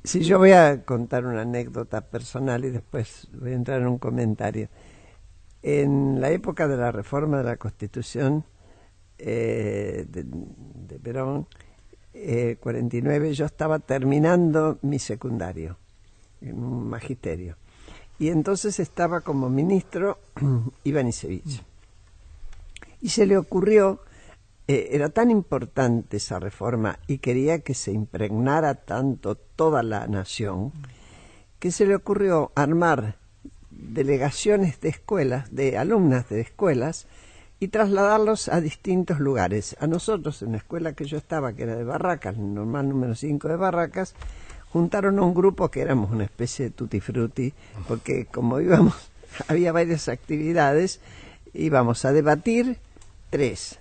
Sí, yo voy a contar una anécdota personal y después voy a entrar en un comentario. En la época de la reforma de la Constitución de Perón, 49, yo estaba terminando mi secundario en un magisterio. Y entonces estaba como ministro Ivanišević. Y se le ocurrió, era tan importante esa reforma y quería que se impregnara tanto toda la nación, que se le ocurrió armar delegaciones de escuelas, de alumnas de escuelas, y trasladarlos a distintos lugares. A nosotros, en la escuela que yo estaba, que era de Barracas, normal número 5 de Barracas, juntaron a un grupo que éramos una especie de tutti frutti, porque como íbamos, había varias actividades, íbamos a debatir 3,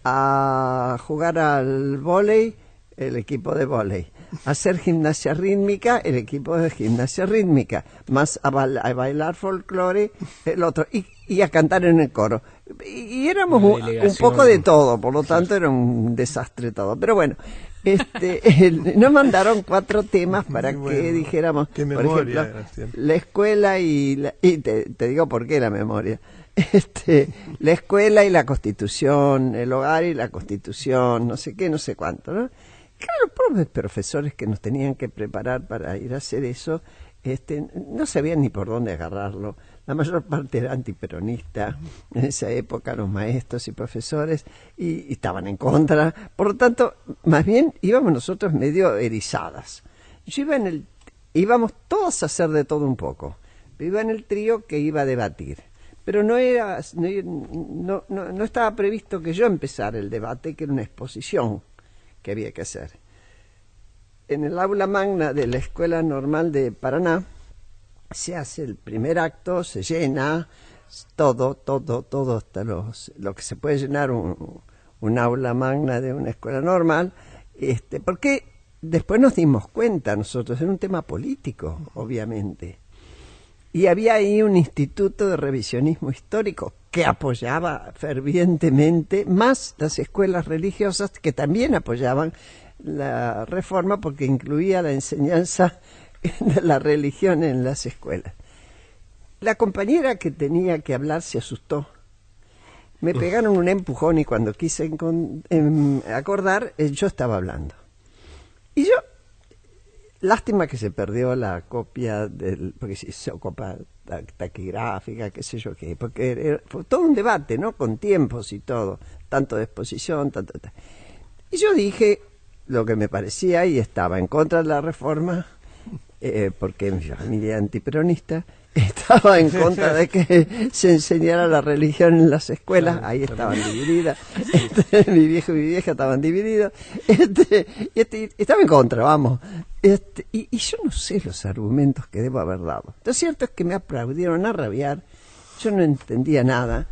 a jugar al vóley, el equipo de vóley, a hacer gimnasia rítmica, el equipo de gimnasia rítmica, más a bailar folclore, el otro, y a cantar en el coro. Y éramos un poco de todo, por lo tanto era un desastre todo. Pero bueno, nos mandaron 4 temas para que dijéramos, qué por memoria, ejemplo, la escuela y te digo por qué la memoria. La escuela y la Constitución, el hogar y la Constitución, no sé qué, no sé cuánto, ¿no? Claro, los propios profesores que nos tenían que preparar para ir a hacer eso, no sabían ni por dónde agarrarlo. La mayor parte era antiperonista en esa época, los maestros y profesores, y estaban en contra. Por lo tanto, más bien íbamos nosotros medio erizadas. Yo íbamos todos a hacer de todo un poco. Iba en el trío que iba a debatir. Pero no estaba previsto que yo empezara el debate, que era una exposición que había que hacer. En el aula magna de la Escuela Normal de Paraná se hace el primer acto, se llena todo, hasta lo que se puede llenar un aula magna de una escuela normal, porque después nos dimos cuenta nosotros, era un tema político, obviamente. Y había ahí un instituto de revisionismo histórico que apoyaba fervientemente, más las escuelas religiosas que también apoyaban la reforma porque incluía la enseñanza de la religión en las escuelas. La compañera que tenía que hablar se asustó. Me pegaron un empujón y cuando quise acordar, yo estaba hablando. Y yo... Lástima que se perdió la copia porque se hizo copia taquigráfica, qué sé yo qué, porque fue todo un debate, ¿no? Con tiempos y todo, tanto de exposición, tanto. Y yo dije lo que me parecía y estaba en contra de la reforma, porque mi familia antiperonista, estaba en contra de que se enseñara la religión en las escuelas, ahí estaban divididas, mi viejo y mi vieja estaban divididos, estaba en contra, vamos. Y yo no sé los argumentos que debo haber dado. Lo cierto es que me aplaudieron a rabiar, yo no entendía nada,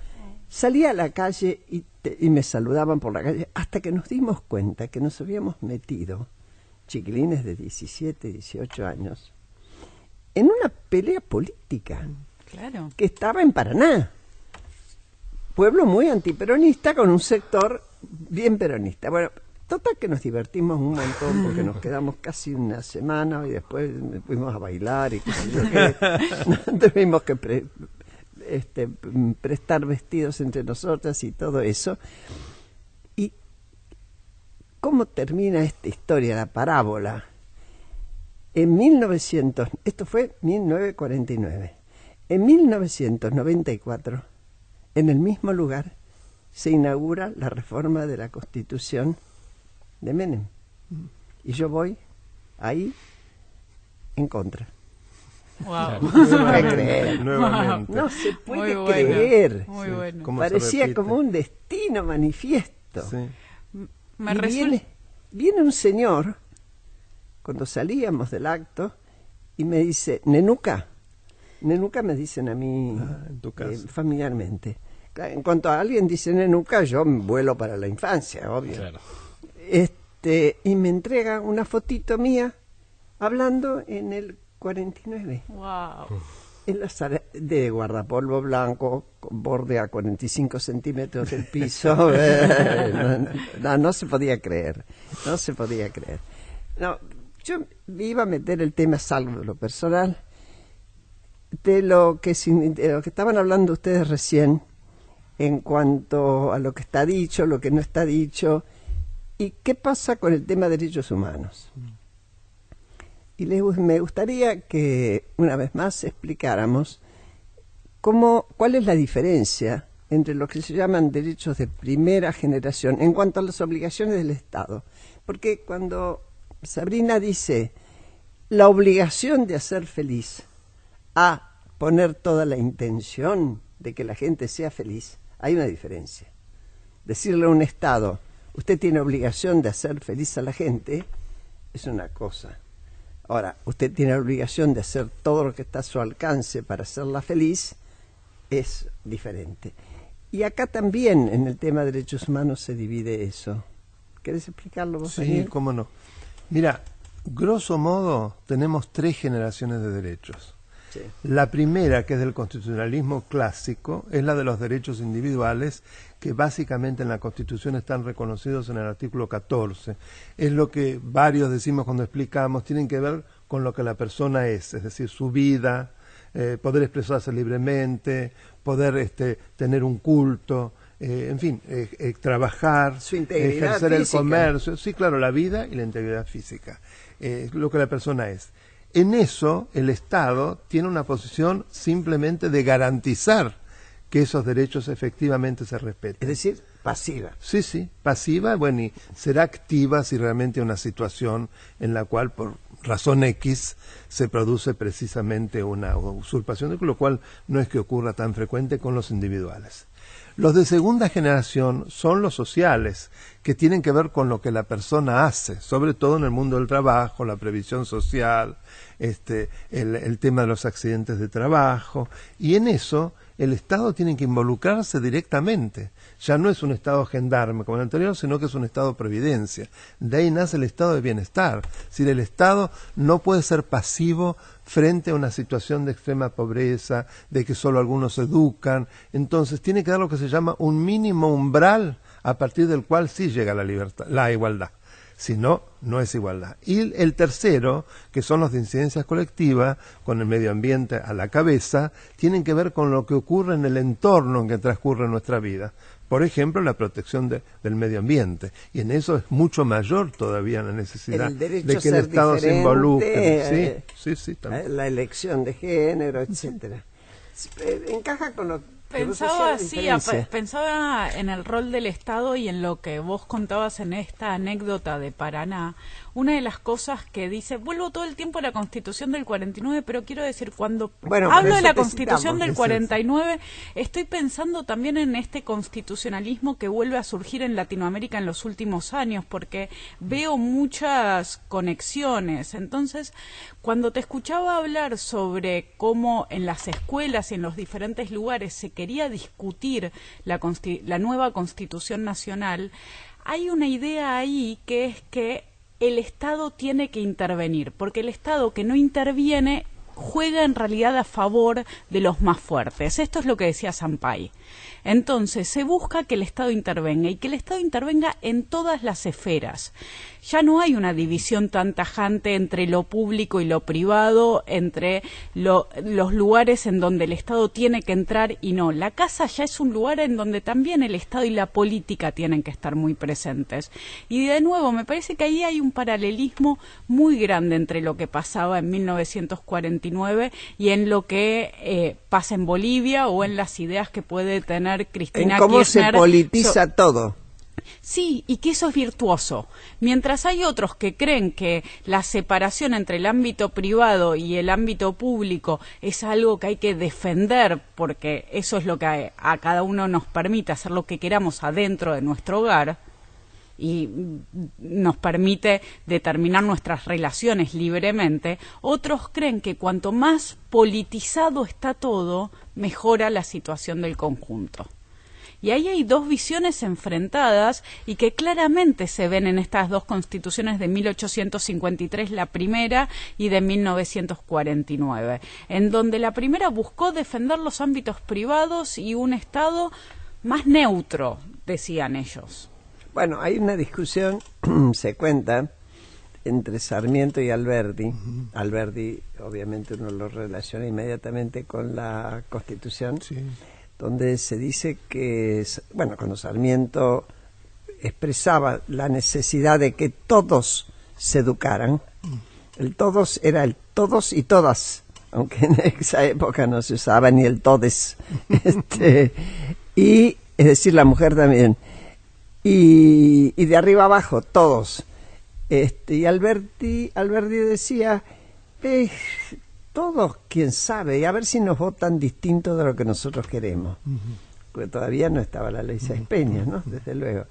salí a la calle y me saludaban por la calle, hasta que nos dimos cuenta que nos habíamos metido, chiquilines de 17, 18 años, en una pelea política. Claro. Que estaba en Paraná, pueblo muy antiperonista con un sector bien peronista. Bueno, total que nos divertimos un montón porque nos quedamos casi una semana y después fuimos a bailar y qué sé yo qué. Tuvimos que prestar vestidos entre nosotras y todo eso. ¿Y cómo termina esta historia, la parábola? Esto fue 1949. En 1994, en el mismo lugar, se inaugura la reforma de la Constitución de Menem. Y yo voy ahí en contra. Wow. No se puede creer. Nuevamente. No se puede Muy creer. Muy bueno. ¿Cómo Parecía como un destino manifiesto. Sí. Viene un señor, cuando salíamos del acto, y me dice, Nenuca me dicen a mí en tu casa. familiarmente. En cuanto a alguien dice Nenuca, yo vuelo para la infancia, obvio. Claro. Y me entrega una fotito mía hablando en el 49. Wow. En la sala de guardapolvo blanco, con borde a 45 centímetros del piso. No se podía creer. No se podía creer. No, Yo iba a meter el tema, salvo lo personal, de lo que estaban hablando ustedes recién en cuanto a lo que está dicho, lo que no está dicho, y qué pasa con el tema de derechos humanos. Y me gustaría que una vez más explicáramos cuál es la diferencia entre lo que se llaman derechos de primera generación en cuanto a las obligaciones del Estado. Porque cuando Sabrina dice la obligación de hacer feliz a poner toda la intención de que la gente sea feliz, hay una diferencia. Decirle a un Estado, usted tiene obligación de hacer feliz a la gente, es una cosa. Ahora, usted tiene la obligación de hacer todo lo que está a su alcance para hacerla feliz, es diferente. Y acá también, en el tema de derechos humanos, se divide eso. ¿Querés explicarlo vos, Daniel? Sí, cómo no. Mira, grosso modo, tenemos 3 generaciones de derechos. Sí. La primera, que es del constitucionalismo clásico, es la de los derechos individuales, que básicamente en la Constitución están reconocidos en el artículo 14. Es lo que varios decimos cuando explicamos, tienen que ver con lo que la persona es decir, su vida, poder expresarse libremente, poder tener un culto, en fin, trabajar, su integridad ejercer física. El comercio, sí, claro, la vida y la integridad física, lo que la persona es. En eso, el Estado tiene una posición simplemente de garantizar que esos derechos efectivamente se respeten. Es decir, pasiva. Sí, sí, pasiva, bueno, y será activa si realmente hay una situación en la cual, por razón X, se produce precisamente una usurpación, lo cual no es que ocurra tan frecuente con los individuales. Los de segunda generación son los sociales, que tienen que ver con lo que la persona hace, sobre todo en el mundo del trabajo, la previsión social, el tema de los accidentes de trabajo, y en eso el Estado tiene que involucrarse directamente. Ya no es un Estado gendarme como el anterior, sino que es un Estado providencia. De ahí nace el Estado de bienestar. Es decir, el Estado no puede ser pasivo frente a una situación de extrema pobreza, de que solo algunos se educan. Entonces tiene que dar lo que se llama un mínimo umbral a partir del cual sí llega la libertad, la igualdad. Si no, no es igualdad. Y el tercero, que son los de incidencia colectiva, con el medio ambiente a la cabeza, tienen que ver con lo que ocurre en el entorno en que transcurre nuestra vida. Por ejemplo, la protección del medio ambiente. Y en eso es mucho mayor todavía la necesidad de que el Estado se involucre. Sí, también. La elección de género, etcétera. Encaja con lo Pensaba en el rol del Estado y en lo que vos contabas en esta anécdota de Paraná. Una de las cosas que dice, vuelvo todo el tiempo a la Constitución del 49, pero quiero decir, cuando hablo de la Constitución del 49, estoy pensando también en este constitucionalismo que vuelve a surgir en Latinoamérica en los últimos años, porque veo muchas conexiones. Entonces, cuando te escuchaba hablar sobre cómo en las escuelas y en los diferentes lugares se quería discutir la nueva Constitución Nacional, hay una idea ahí que es que el Estado tiene que intervenir, porque el Estado que no interviene juega en realidad a favor de los más fuertes. Esto es lo que decía Sampay. Entonces, se busca que el Estado intervenga y que el Estado intervenga en todas las esferas. Ya no hay una división tan tajante entre lo público y lo privado, entre los lugares en donde el Estado tiene que entrar y no. La casa ya es un lugar en donde también el Estado y la política tienen que estar muy presentes. Y de nuevo, me parece que ahí hay un paralelismo muy grande entre lo que pasaba en 1949 y en lo que pasa en Bolivia o en las ideas que puede tener Cristina Kirchner. ¿Cómo se politiza todo? Sí, y que eso es virtuoso. Mientras hay otros que creen que la separación entre el ámbito privado y el ámbito público es algo que hay que defender, porque eso es lo que a cada uno nos permite hacer lo que queramos adentro de nuestro hogar y nos permite determinar nuestras relaciones libremente, otros creen que cuanto más politizado está todo, mejora la situación del conjunto. Y ahí hay dos visiones enfrentadas y que claramente se ven en estas dos constituciones de 1853, la primera, y de 1949, en donde la primera buscó defender los ámbitos privados y un Estado más neutro, decían ellos. Bueno, hay una discusión, se cuenta, entre Sarmiento y Alberdi. Alberdi, obviamente, uno lo relaciona inmediatamente con la Constitución, donde se dice que, bueno, cuando Sarmiento expresaba la necesidad de que todos se educaran, el todos era el todos y todas, aunque en esa época no se usaba ni el todes, y es decir, la mujer también, y de arriba abajo, todos. Y Alberti decía, todos, quién sabe, y a ver si nos votan distinto de lo que nosotros queremos. Porque todavía no estaba la ley Sáenz Peña, ¿no? Desde luego.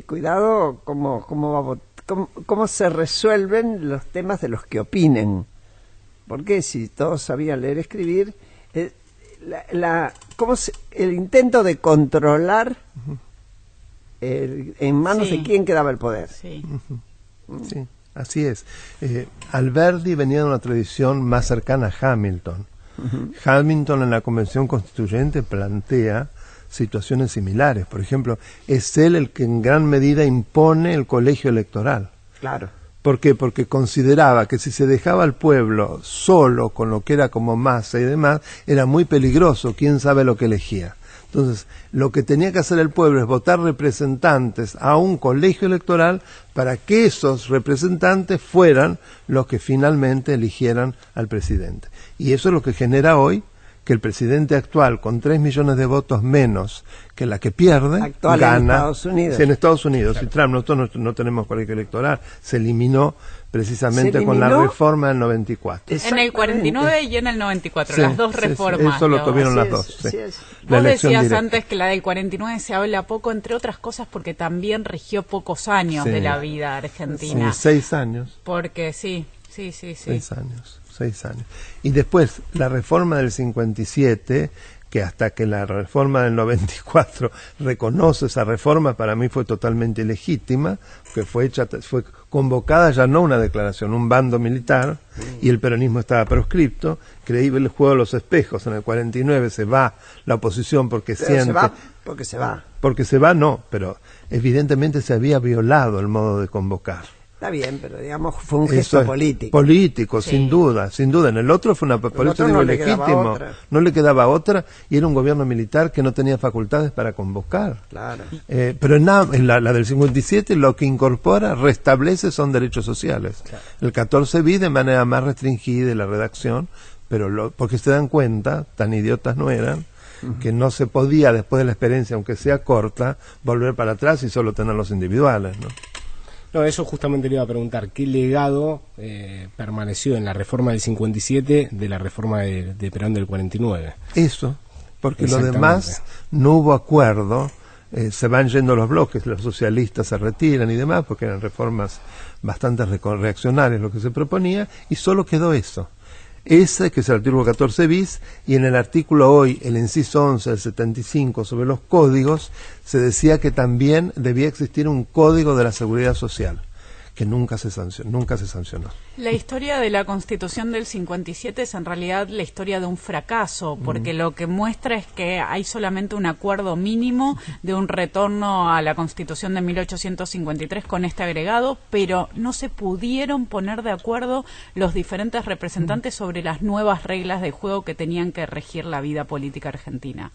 Cuidado cómo se resuelven los temas de los que opinen. Porque si todos sabían leer y escribir, el intento de controlar en manos de quién quedaba el poder. Sí, así es. Alberdi venía de una tradición más cercana a Hamilton. Hamilton en la Convención Constituyente plantea situaciones similares. Por ejemplo, es él el que en gran medida impone el colegio electoral. Claro. ¿Por qué? Porque consideraba que si se dejaba al pueblo solo con lo que era como masa y demás, era muy peligroso, quién sabe lo que elegía. Entonces, lo que tenía que hacer el pueblo es votar representantes a un colegio electoral para que esos representantes fueran los que finalmente eligieran al presidente. Y eso es lo que genera hoy que el presidente actual, con 3 millones de votos menos que la que pierde, actual gana. En Estados Unidos. Sí, en Estados Unidos. Claro. Y Trump, nosotros no tenemos colegio electoral. Se eliminó precisamente con la reforma del 94. En el 49 y en el 94, las dos reformas. Eso lo tuvieron las dos. Vos decías antes que la del 49 se habla poco, entre otras cosas porque también rigió pocos años de la vida argentina. 6 años. Porque sí. 6 años. 6 años. Y después, la reforma del 57, que hasta que la reforma del 94 reconoce esa reforma, para mí fue totalmente ilegítima, que fue convocada ya no una declaración, un bando militar, y el peronismo estaba proscripto. Creíble el juego de los espejos. En el 49 se va la oposición porque siente... Porque se va. Porque se va, no, pero evidentemente se había violado el modo de convocar. Está bien, pero digamos fue un gesto político. Político, sin duda. En el otro fue por eso digo legítimo. No le quedaba otra, y era un gobierno militar que no tenía facultades para convocar. Claro. Pero en la del 57 lo que incorpora, restablece, son derechos sociales. Claro. El 14 bis de manera más restringida la redacción, pero porque se dan cuenta, tan idiotas no eran, que no se podía, después de la experiencia, aunque sea corta, volver para atrás y solo tener los individuales, ¿no? No, eso justamente le iba a preguntar, ¿qué legado permaneció en la reforma del 57 de la reforma de Perón del 49? Eso, porque lo demás no hubo acuerdo, se van yendo los bloques, los socialistas se retiran y demás, porque eran reformas bastante reaccionarias lo que se proponía, y solo quedó eso. Ese, que es el artículo 14 bis, y en el artículo hoy, el inciso 11 del 75 sobre los códigos, se decía que también debía existir un código de la seguridad social, que nunca se sancionó. La historia de la Constitución del 57 es en realidad la historia de un fracaso, porque lo que muestra es que hay solamente un acuerdo mínimo de un retorno a la Constitución de 1853 con este agregado, pero no se pudieron poner de acuerdo los diferentes representantes sobre las nuevas reglas de juego que tenían que regir la vida política argentina.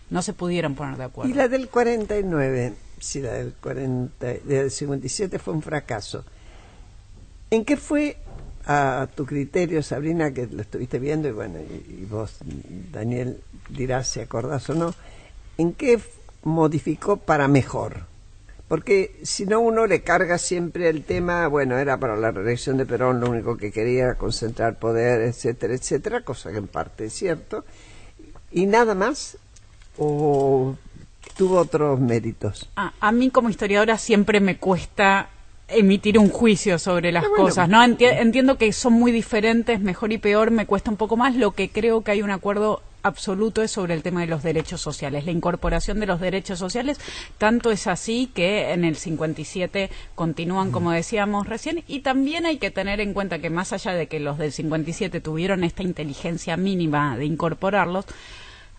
No se pudieron poner de acuerdo. Y la del 49, sí, la del 57 fue un fracaso. ¿En qué fue, a tu criterio, Sabrina, que lo estuviste viendo, y bueno, y vos, Daniel, dirás si acordás o no, en qué modificó para mejor? Porque si no, uno le carga siempre el tema, bueno, era para la reelección de Perón, lo único que quería era concentrar poder, etcétera, etcétera, cosa que en parte es cierto, y nada más, o tuvo otros méritos. A mí como historiadora siempre me cuesta emitir un juicio sobre las cosas, ¿no? Entiendo que son muy diferentes, mejor y peor, me cuesta un poco más. Lo que creo que hay un acuerdo absoluto es sobre el tema de los derechos sociales, la incorporación de los derechos sociales. Tanto es así que en el 57 continúan, como decíamos recién, y también hay que tener en cuenta que más allá de que los del 57 tuvieron esta inteligencia mínima de incorporarlos,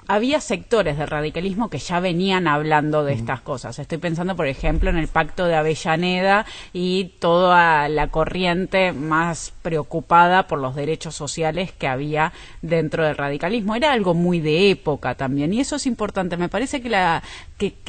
había sectores del radicalismo que ya venían hablando de estas cosas. Estoy pensando, por ejemplo, en el Pacto de Avellaneda y toda la corriente más preocupada por los derechos sociales que había dentro del radicalismo. Era algo muy de época también, y eso es importante. Me parece que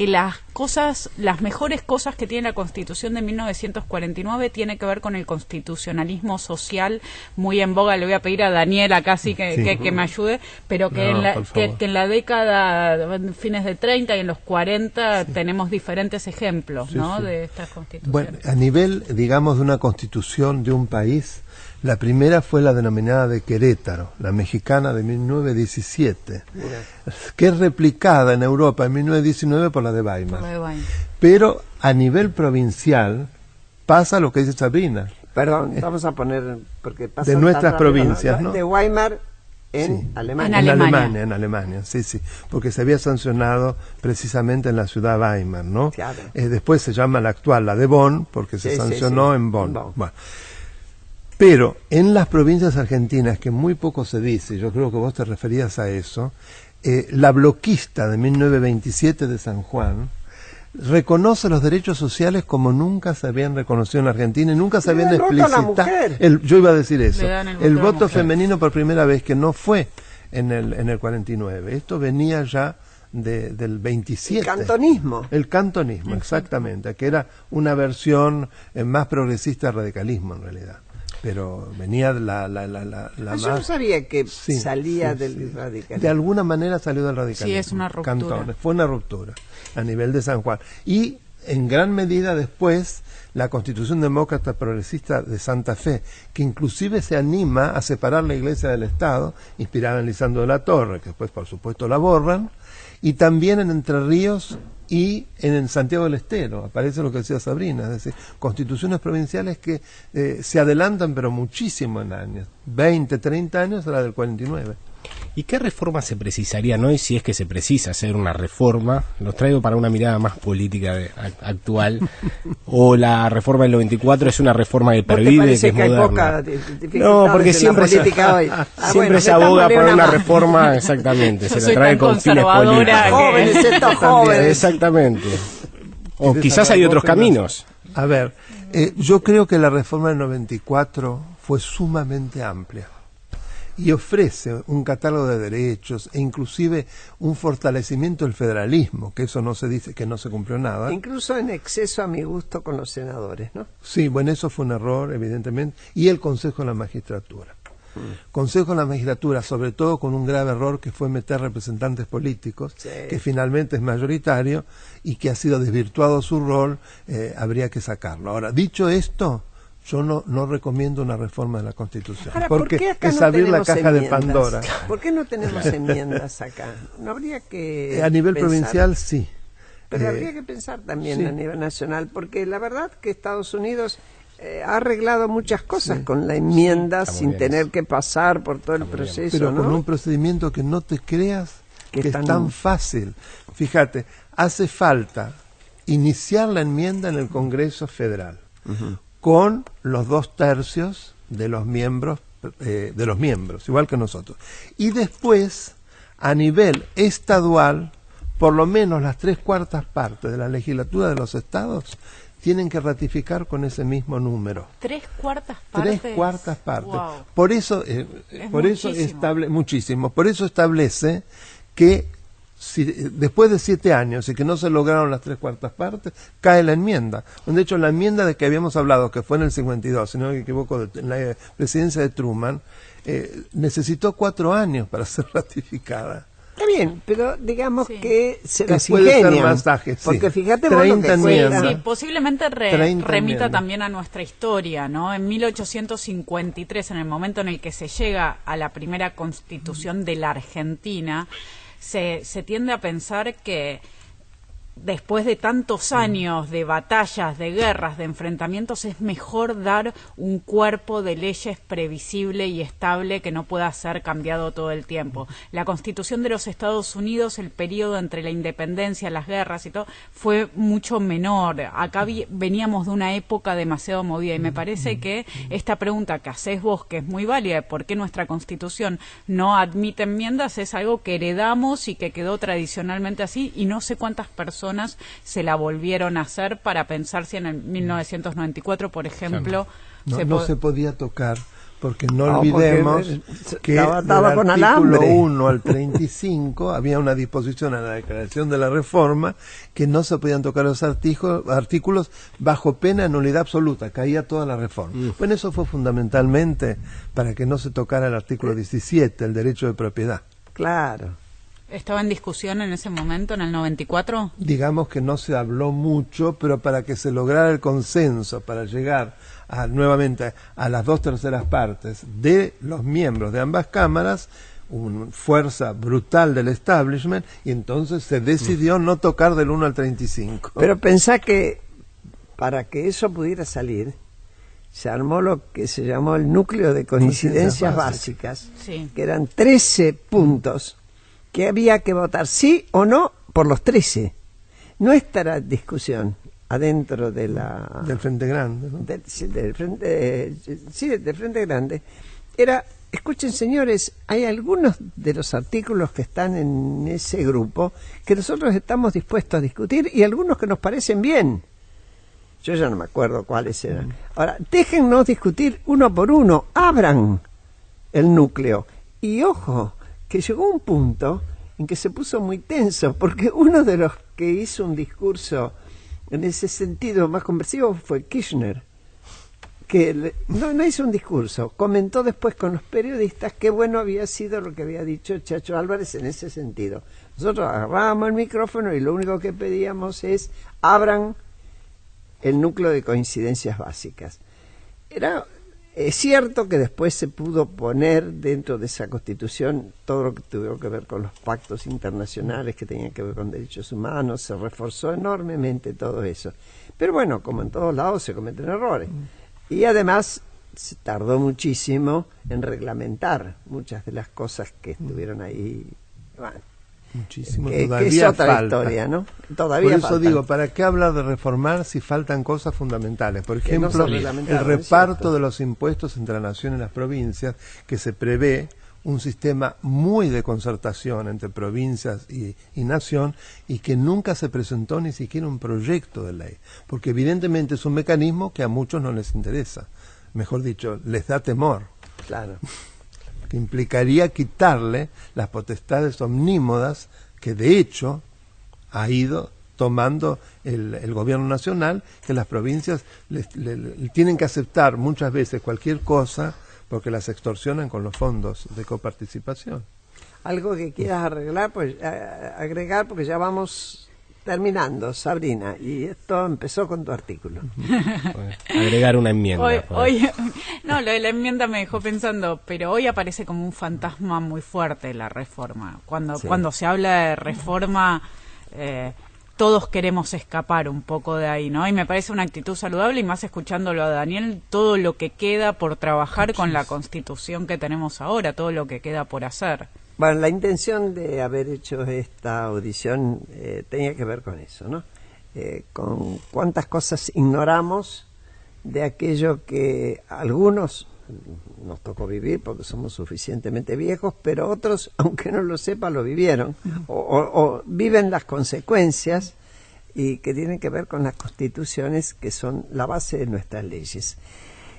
las mejores cosas que tiene la Constitución de 1949 tiene que ver con el constitucionalismo social muy en boga. Le voy a pedir a Daniela casi que me ayude, pero que en la década, fines de 30 y en los 40 tenemos diferentes ejemplos, ¿no? De estas constituciones. Bueno, a nivel, digamos, de una constitución de un país, la primera fue la denominada de Querétaro, la mexicana de 1917, que es replicada en Europa en 1919 por la de Weimar. Pero a nivel provincial pasa lo que dice Sabrina. Perdón, vamos a poner, porque pasa de nuestras provincias, ¿no? De Weimar en Alemania. En Alemania, sí, porque se había sancionado precisamente en la ciudad Weimar, ¿no? Claro. Después se llama la actual, la de Bonn, porque se sancionó en Bonn. Bueno. Pero en las provincias argentinas, que muy poco se dice, yo creo que vos te referías a eso, la bloquista de 1927 de San Juan reconoce los derechos sociales como nunca se habían reconocido en Argentina y nunca se habían explicitado. Yo iba a decir eso. El voto femenino por primera vez, que no fue en el 49. Esto venía ya del 27. El cantonismo. El cantonismo, exactamente, que era una versión más progresista del radicalismo en realidad. Pero venía la yo no sabía que salía del radicalismo. De alguna manera salió del radicalismo. Sí, es una ruptura. Cantones. Fue una ruptura a nivel de San Juan. Y en gran medida después la Constitución Demócrata Progresista de Santa Fe, que inclusive se anima a separar la Iglesia del Estado, inspirada en Lisandro de la Torre, que después por supuesto la borran, y también en Entre Ríos y en Santiago del Estero, aparece lo que decía Sabrina, es decir, constituciones provinciales que se adelantan pero muchísimo en años, 20, 30 años a la del 49. ¿Y qué reforma se precisaría, no? Y si es que se precisa hacer una reforma, los traigo para una mirada más política actual, o la reforma del 94 es una reforma que pervive, que es moderna. No, porque siempre se aboga por una reforma, exactamente, se la trae con fines políticos. Jóvenes. Exactamente. O quizás hay otros caminos. A ver, yo creo que la reforma del 94 fue sumamente amplia y ofrece un catálogo de derechos e inclusive un fortalecimiento del federalismo, que eso no se dice, que no se cumplió nada. Incluso en exceso a mi gusto con los senadores, ¿no? Sí, bueno, eso fue un error, evidentemente, y el Consejo de la Magistratura. Consejo de la Magistratura, sobre todo con un grave error que fue meter representantes políticos, que finalmente es mayoritario y que ha sido desvirtuado su rol, habría que sacarlo. Ahora, dicho esto, yo no recomiendo una reforma de la Constitución. Ahora, porque es abrir la caja de Pandora. ¿Por qué no tenemos enmiendas acá? ¿No habría que a nivel pensar? Provincial, sí. Pero habría que pensar también a nivel nacional, porque la verdad que Estados Unidos ha arreglado muchas cosas con la enmienda sin tener que pasar por todo el proceso. Pero ¿no? con un procedimiento que no te creas que es tan fácil. Fíjate, hace falta iniciar la enmienda en el Congreso Federal. Con los 2/3 de los miembros, igual que nosotros. Y después, a nivel estadual, por lo menos las 3/4 partes de la legislatura de los estados tienen que ratificar con ese mismo número. 3/4 partes. 3/4 partes. Wow. Por eso, muchísimo. Por eso establece que si después de 7 años y que no se lograron las 3/4 partes, cae la enmienda. De hecho, la enmienda de que habíamos hablado, que fue en el 52, si no me equivoco, en la presidencia de Truman, necesitó 4 años para ser ratificada. Está bien, pero digamos que se las ingenian, porque fíjate vos lo que cuesta. Sí, posiblemente remita también a nuestra historia, ¿no? En 1853, en el momento en el que se llega a la primera constitución de la Argentina, se tiende a pensar que después de tantos años de batallas, de guerras, de enfrentamientos, es mejor dar un cuerpo de leyes previsible y estable que no pueda ser cambiado todo el tiempo. La Constitución de los Estados Unidos, el periodo entre la independencia, las guerras y todo, fue mucho menor. Acá veníamos de una época demasiado movida y me parece que esta pregunta que hacés vos, que es muy válida, de por qué nuestra Constitución no admite enmiendas, es algo que heredamos y que quedó tradicionalmente así, y no sé cuántas personas se la volvieron a hacer para pensar si en el 1994, por ejemplo, no se podía tocar, porque no olvidemos que del artículo 1 al 35 había una disposición en la Declaración de la Reforma que no se podían tocar los artículos bajo pena de nulidad absoluta, caía toda la reforma. Bueno, eso fue fundamentalmente para que no se tocara el artículo 17, el derecho de propiedad. Claro. ¿Estaba en discusión en ese momento, en el 94? Digamos que no se habló mucho, pero para que se lograra el consenso, para llegar nuevamente a las 2/3 partes de los miembros de ambas cámaras, una fuerza brutal del establishment, y entonces se decidió no tocar del 1 al 35. Pero pensá que para que eso pudiera salir, se armó lo que se llamó el núcleo de coincidencias básicas, sí, que eran 13 puntos que había que votar sí o no por los 13. No estará discusión adentro de del Frente Grande, ¿no? del Frente Grande. Era, escuchen señores, hay algunos de los artículos que están en ese grupo que nosotros estamos dispuestos a discutir y algunos que nos parecen bien. Yo ya no me acuerdo cuáles eran. Ahora, déjennos discutir uno por uno, abran el núcleo. Y ojo, que llegó un punto en que se puso muy tenso, porque uno de los que hizo un discurso en ese sentido más conversivo fue Kirchner, que no hizo un discurso, comentó después con los periodistas qué bueno había sido lo que había dicho Chacho Álvarez en ese sentido. Nosotros agarrábamos el micrófono y lo único que pedíamos es abran el núcleo de coincidencias básicas. Es cierto que después se pudo poner dentro de esa Constitución todo lo que tuvo que ver con los pactos internacionales que tenían que ver con derechos humanos, se reforzó enormemente todo eso. Pero bueno, como en todos lados se cometen errores. Y además se tardó muchísimo en reglamentar muchas de las cosas que estuvieron ahí. Bueno, muchísimo, todavía que es otra falta. Historia, ¿no? Todavía Por eso falta. digo, ¿para qué hablar de reformar si faltan cosas fundamentales? Por ejemplo, el reparto de los impuestos entre la nación y las provincias, que se prevé un sistema muy de concertación entre provincias y nación, y que nunca se presentó ni siquiera un proyecto de ley, porque evidentemente es un mecanismo que a muchos no les interesa, mejor dicho, les da temor. Claro. Que implicaría quitarle las potestades omnímodas que de hecho ha ido tomando el gobierno nacional, que las provincias le tienen que aceptar muchas veces cualquier cosa porque las extorsionan con los fondos de coparticipación. Algo que quieras agregar, porque ya vamos terminando, Sabrina, y esto empezó con tu artículo. Agregar una enmienda. Hoy, no, lo de la enmienda me dejó pensando, pero hoy aparece como un fantasma muy fuerte la reforma. Cuando se habla de reforma, todos queremos escapar un poco de ahí, ¿no? Y me parece una actitud saludable, y más escuchándolo a Daniel, todo lo que queda por trabajar con la Constitución que tenemos ahora, todo lo que queda por hacer. Bueno, la intención de haber hecho esta audición tenía que ver con eso, ¿no? Con cuántas cosas ignoramos de aquello que algunos nos tocó vivir porque somos suficientemente viejos, pero otros, aunque no lo sepan, lo vivieron o viven las consecuencias, y que tienen que ver con las constituciones que son la base de nuestras leyes.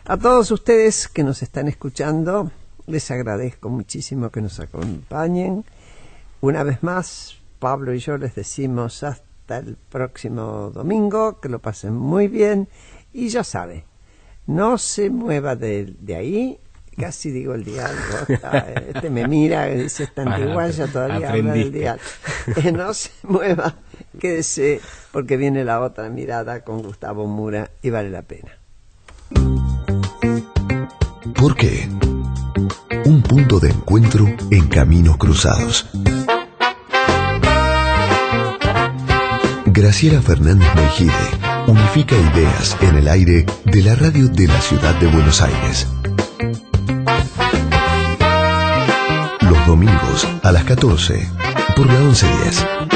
A todos ustedes que nos están escuchando, les agradezco muchísimo que nos acompañen. Una vez más, Pablo y yo les decimos hasta el próximo domingo, que lo pasen muy bien, y ya sabe, no se mueva de ahí. Casi digo el dial, este me mira y dice, está antiguaya, todavía habla del dial. No se mueva, quédese, porque viene la otra mirada con Gustavo Mura y vale la pena. ¿Por qué? Un punto de encuentro en caminos cruzados. Graciela Fernández Meijide unifica ideas en el aire de la radio de la ciudad de Buenos Aires. Los domingos a las 14 por la 1110.